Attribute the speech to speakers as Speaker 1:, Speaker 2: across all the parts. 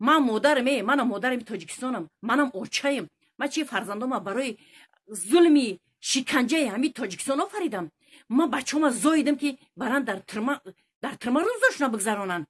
Speaker 1: من مادرم، من مادرم تاجیکستانم، منم اوچایم. من چی فرزندام برای ظلمی شکنجه همین تاجیکستان آفریدم. من بچه‌ام زاییدم که برن در ترما روزشون بگذرانن.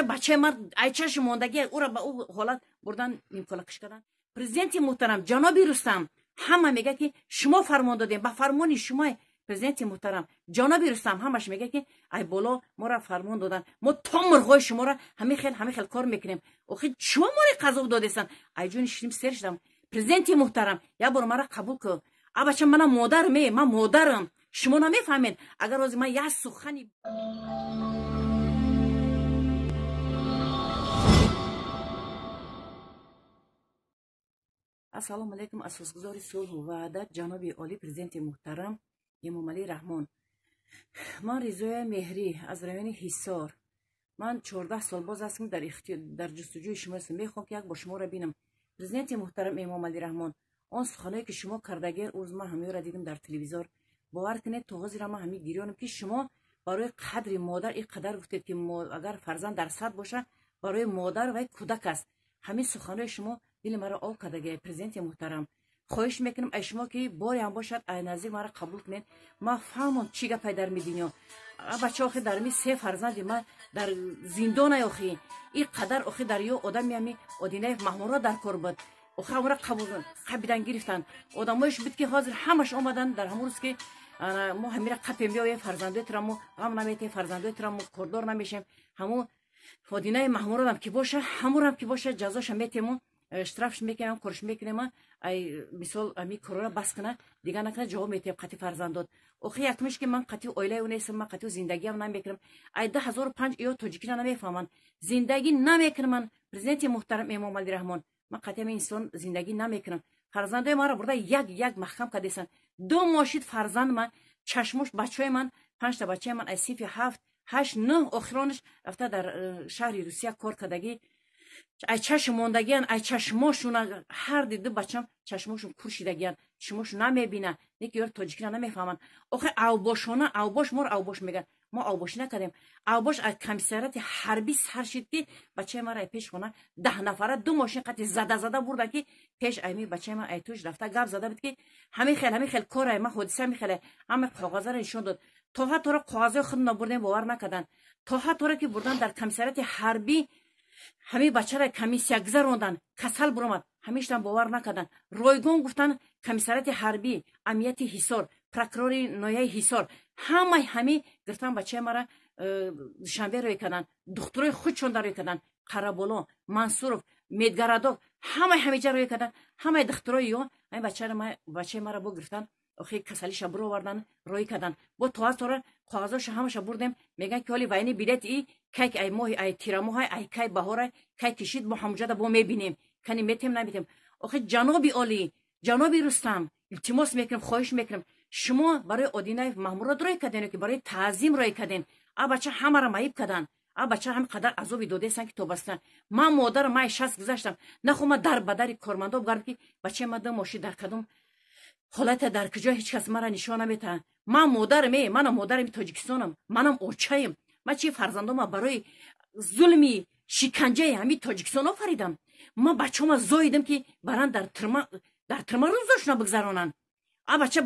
Speaker 1: بچه من ای چشم ماندگی او را به او حالت بردن نیمکلکش کردن. پرزیدنت محترم جناب رستم همه میگه که شما فرمان دادین، به فرمان شما پرزیدنت محترم جناب رستم همش میگه که ای بالا ما را فرمان دادن، ما تا مرغای شما را همین خیل کار میکنیم. آخه شما ما را قضا دادیسن. ای جون شیریم سر شدم. پرزیدنت محترم یا بار مرا قبول کن. بچه من مادرم شما نمیفهمین. اگر از من یه سخنی السلام علیکم. اساسگزار صلح و وحدت جناب عالی پرزیدنت محترم امامعلی رحمان. من رضای مهری از رایون حصار. من 14 سال باز هستم در جستجوی شما هستم. میخوام که یک با شما را بینم. پرزیدنت محترم امامعلی رحمان، آن سخنایی که شما کردگی روز من همه را دیدم در تلویزیون. باور کنید تو حاضر من همه گریانم که شما برای قدر مادر این قدر گفتید که اگر فرزند در صد باشه برای مادر و کودک است. همین سخنای شما دل مرا آب کردگی. پرزیدنت محترم خواهش میکنم ای شما که باری هم باشد ای نزدیک مرا قبول کنید. ما فهمم چی گپ در میدینی. بچه آخه در می 3 فرزند من در زندان آخه این قدر آخه در یو آدمی همی آدینه محمورا در کار بود. آخه مرا قبیدن گرفتن. آدمایش بود که حاضر همش آمدن در همون روز که ما همیرا قپیم بیایم فرزندای ترمو غم نمیته فرزندای ترمو کردار نمیشیم. همون آدینه محمورا هم که باشه همون که باشه جزاش میتیم اشترافش میکنم کارش میکنم. ای مثال امی کرونا بس کنه دیگه نکنه جواب میتیم قطعی فرزندات. آخه یکمش که من قطعی اویله و نیستم، من قطعی زندگی هم نمیکنم. ای 2005 یا تاجیکی نمیفهمن زندگی نمیکنم. من پرزیدنت محترم امامعلی رحمان من قطعی انسان زندگی نمیکنم. فرزندای ما را برده یک محکم کردیسن. 2 ماشید فرزند من چشمش بچهای من 5 تا بچه من از صفر 7 8 9 اخرانش رفته در شهر روسیه کار کردگی. ای چشم موندگیان ای چشماشون هر دیده بچم چشماشون کورشیدگیان چشماشون نمیبینن. یکی یار تاجیکی نمیفهمن. آخه اوباشونه اوباش مور اوباش میگن. ما اوباش نکردیم. اوباش از کمیسریات حربی سر شد که بچه ما را پیش خونه 10 نفره 2 ماشین قطعی زده برده که پیش ایمی بچه ما ای توش رفته گپ زده بود که همین خیل کار ما حادثه میخله همه کاغذا را نشون داد. تا حتی را کاغذ خود نبردن باور نکردن. تا حتی را که بردن در کمیسریات حربی همه بچه را کمیسیا گذراندن کسل برآمد. همیشتن باور نکردن. رایگان گفتن کمیسریات حربی امنیت حصار پروکرور نایه حصار همه گرفتن بچه ما را شنبه روی کردن. دخترای خودشون روی کردن. قرابالو منصورов مدگرادو همه جا روی کردن. همه دخترای یا همه بچه ما را با گرفتن. آخه کسلیش برو آوردن روی کردن. با تو کاغذاش همش بردیم. میگن که حالی وینی بلیت ای کی ای ماه ای تیرمو های ای کی بهار کی کشید ما همونجا با میبینیم کنی میتیم نمیتیم. آخه جناب عالی جناب رستم التماس میکنم خواهش میکنم شما برای آدینه مامورات روی کردین که برای تعظیم روی کردین. بچه همه را معیب کردن. بچه هم قدر عذابی دادیسن که تو بستن. من مادر ما 60 گذاشتم نخوام در بدر کارمندا بگردم که بچه ما ماشین در کدوم حالت در کجا هیچ کس مرا نشون نمیده. من مادرم تاجیکستانم، منم اوچایم. من چی فرزندام برای ظلمی شکنجه همین تاجیکستان آفریدم. من بچه‌ام زاییدم که برن در ترما روزشون بگذرانن.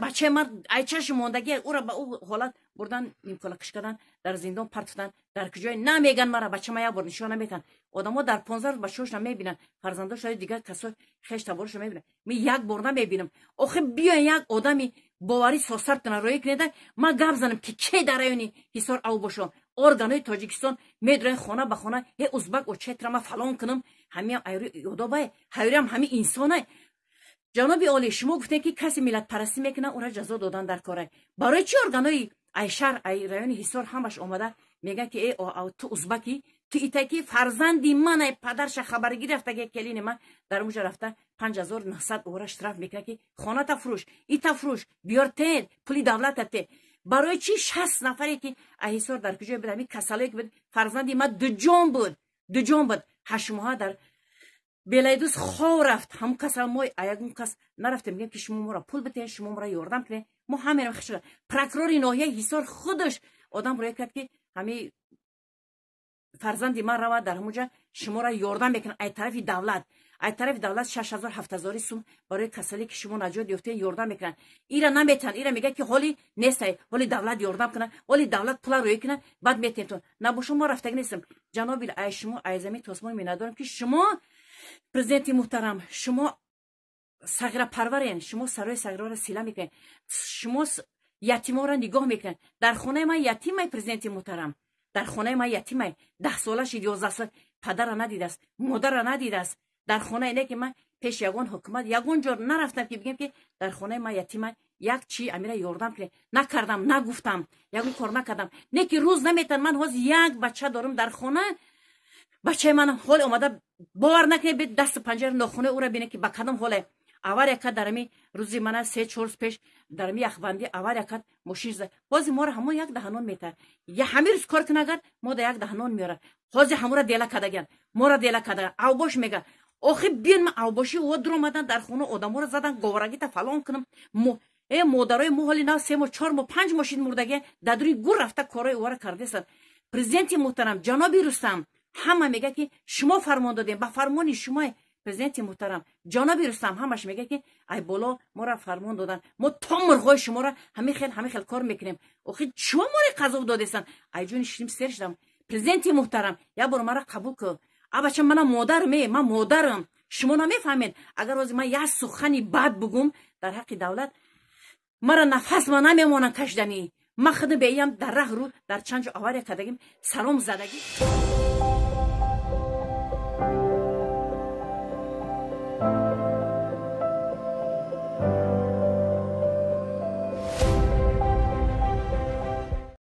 Speaker 1: بچه من ای چشم ماندگی او را به او حالت بردن نیمکلکش کردن در زندان پرتفتن. در کجای نمیگن مرا بچه ما یک بار نشون نمیدن. آدما در 15 روز بچه‌هاش نمیبینن. فرزنداش دیگه کسا خش تبارش نمیبینن. می یک بار نمیبینم. آخه بیا یک آدمی باوری ساسر تن روی کنه ما گپ زنم که کی در رایونی حصار او باشم. ارگانای تاجیکستان میدرن خانه به خانه ای ازبک او چتر ما فلان کنم. همین ایرو یادابای هیرم همین انسانه. جناب عالی شما گفتین که کسی ملت پرستی میکنه اون را جزا دادن در کاره. برای چی ارگانای ای شهر ای رایون حصار همش اومده میگه که ای تو ازبکی تو ایتاکی فرزندی من پدرش خبر گرفته که کلین من در اونجا رفته 5900 اورا اشتراف میکنه که خانه تفروش ای تفروش بیار تید پولی دولت ته. برای چی 60 نفری که ای حصار در کجا بود همین کسالی که بود فرزندی من دو جان بود 8 ماه در بلایدوس خو رفت. هم کسا ما ایگون کس نرفته میگن که شما ما را پول بتین شما ما را یاردم کنه. ما همین خش پروکرور ناحیه حصار خودش آدم روی کرد که همین فرزندی من را در همونجا شما را یاردم میکنن ای طرف دولت 6000 7000 سوم برای کسایی که شما نجات یافتین یاردم میکنن. ایرا نمیتن، ایرا میگه که حالی نیست، حالی دولت یاردم کنه، حالی دولت پول روی کنه، بعد میتین نه با شما رفتگی نیستم. جناب ای شما ای زمین تاسمان می ندارم که شما پرزیدنت محترم، شما صغیر پرورین، شما سرای صغیرها را سیله میکنین، شما یتیما را نگاه میکنین. در خانه من یتیمه پرزیدنت محترم، در خانه من یتیمه، 10 سالش 11 سال پدر را ندیده است، مادر را ندیده است. در خانه اینه که من پیش یگان حکومت یگان جور نرفتم که بگم که در خانه من یتیمه یک چی امیره یاردم کنه، نکردم، نگفتم، یگان کار نکردم. نه که روز نمیتن من حاضر یک بچه دارم در خانه، بچه من حال اومده باور نکنه به دست پنجره ناخونه او را بینه که با کدام حاله. اول یک درمی روزی من 3-4 روز پیش درمی یخبندی اول یک ماشین زد، بازی ما را همون یک دهنان میتر یا همین روز کار کنه ما در یک دهنان میاره، حاضر همون را دیلا کدگن، ما را دیلا کدگن. اوباش میگه آخه بیان من اوباشی و در اومدن در خونه آدما را زدن گوارگی تا فلان کنم. مادرای موهالی نه 3 ماه 4 ماه 5 ماشین مردگی دادوری گور رفته کارای او را کرده است. پرزیدنت محترم جناب رستم همه میگه که شما فرمان دادین، با فرمان شما پرزیدنت محترم جناب رستم همش میگه که ای بالا ما را فرمان دادن، ما تا مرغای شما را همه خیل کار میکنیم. آخه شما ما را قضا دادستان ای جون شیم سر شدم. پرزیدنت محترم یا بار مرا قبول کو. بچه من مادرم، شما نمیفهمید. اگر روز من یه سخنی بد بگم در حق دولت مرا نفس ما نمیمونه کشدنی. من خودم بیام در راه رو در چند جا آوار کردگیم سلام زدگی.